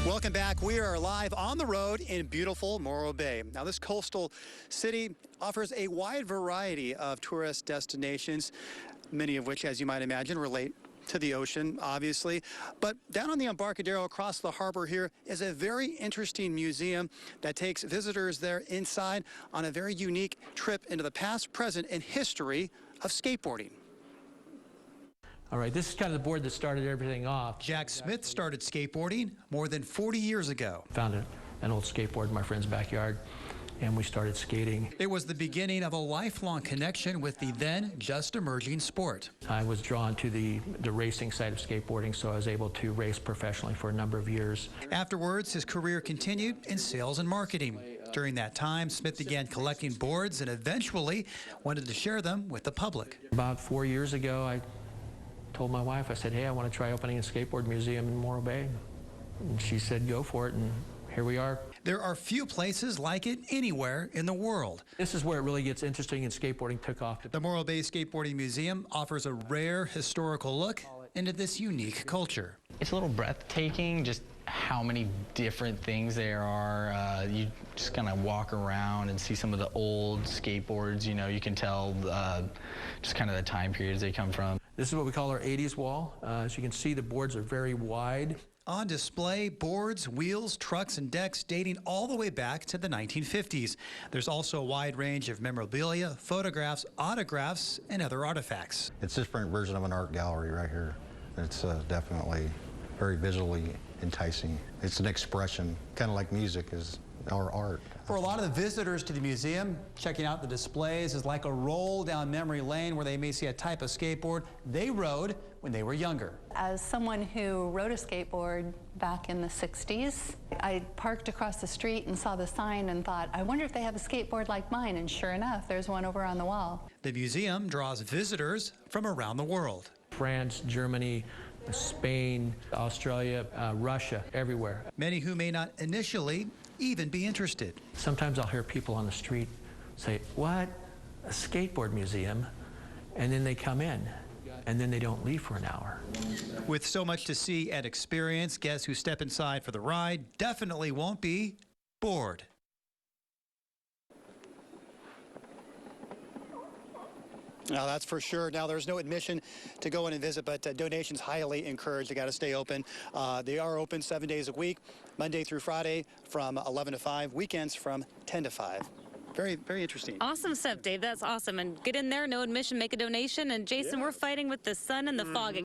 Welcome back. We are live on the road in beautiful Morro Bay. Now, this coastal city offers a wide variety of tourist destinations, many of which, as you might imagine, relate to the ocean, obviously. But down on the Embarcadero across the harbor here is a very interesting museum that takes visitors there inside on a very unique trip into the past, present, and history of skateboarding. All right, this is kind of the board that started everything off. Jack Smith started skateboarding more than 40 years ago. Found an old skateboard in my friend's backyard, and we started skating. It was the beginning of a lifelong connection with the then just emerging sport. I was drawn to the racing side of skateboarding, so I was able to race professionally for a number of years. Afterwards, his career continued in sales and marketing. During that time, Smith began collecting boards and eventually wanted to share them with the public. About 4 years ago, I told my wife, I said, hey, I want to try opening a skateboard museum in Morro Bay. And she said, go for it, and here we are. There are few places like it anywhere in the world. This is where it really gets interesting, and skateboarding took off. The Morro Bay Skateboarding Museum offers a rare historical look into this unique culture. It's a little breathtaking, just how many different things there are. You just kind of walk around and see some of the old skateboards. You know, you can tell just kind of the time periods they come from. This is what we call our 80s wall. As you can see, the boards are very wide. On display, boards, wheels, trucks, and decks dating all the way back to the 1950s. There's also a wide range of memorabilia, photographs, autographs, and other artifacts. It's a different version of an art gallery right here. It's definitely very visually enticing. It's an expression, kind of like music is our art. For a lot of the visitors to the museum, checking out the displays is like a roll down memory lane where they may see a type of skateboard they rode when they were younger. As someone who rode a skateboard back in the 60s, I parked across the street and saw the sign and thought, I wonder if they have a skateboard like mine, and sure enough, there's one over on the wall. The museum draws visitors from around the world. France, Germany, Spain, Australia, Russia, everywhere. Many who may not initially even be interested. Sometimes I'll hear people on the street say, what? A skateboard museum? And then they come in, and then they don't leave for an hour. With so much to see and experience, guests who step inside for the ride definitely won't be bored. Now, that's for sure. Now, there's no admission to go in and visit, but donations highly encouraged. They got to stay open. They are open 7 days a week, Monday through Friday from 11 to 5, weekends from 10 to 5. Very, very interesting. Awesome stuff, Dave. That's awesome. And get in there, no admission, make a donation. And Jason, we're fighting with the sun and the fog again.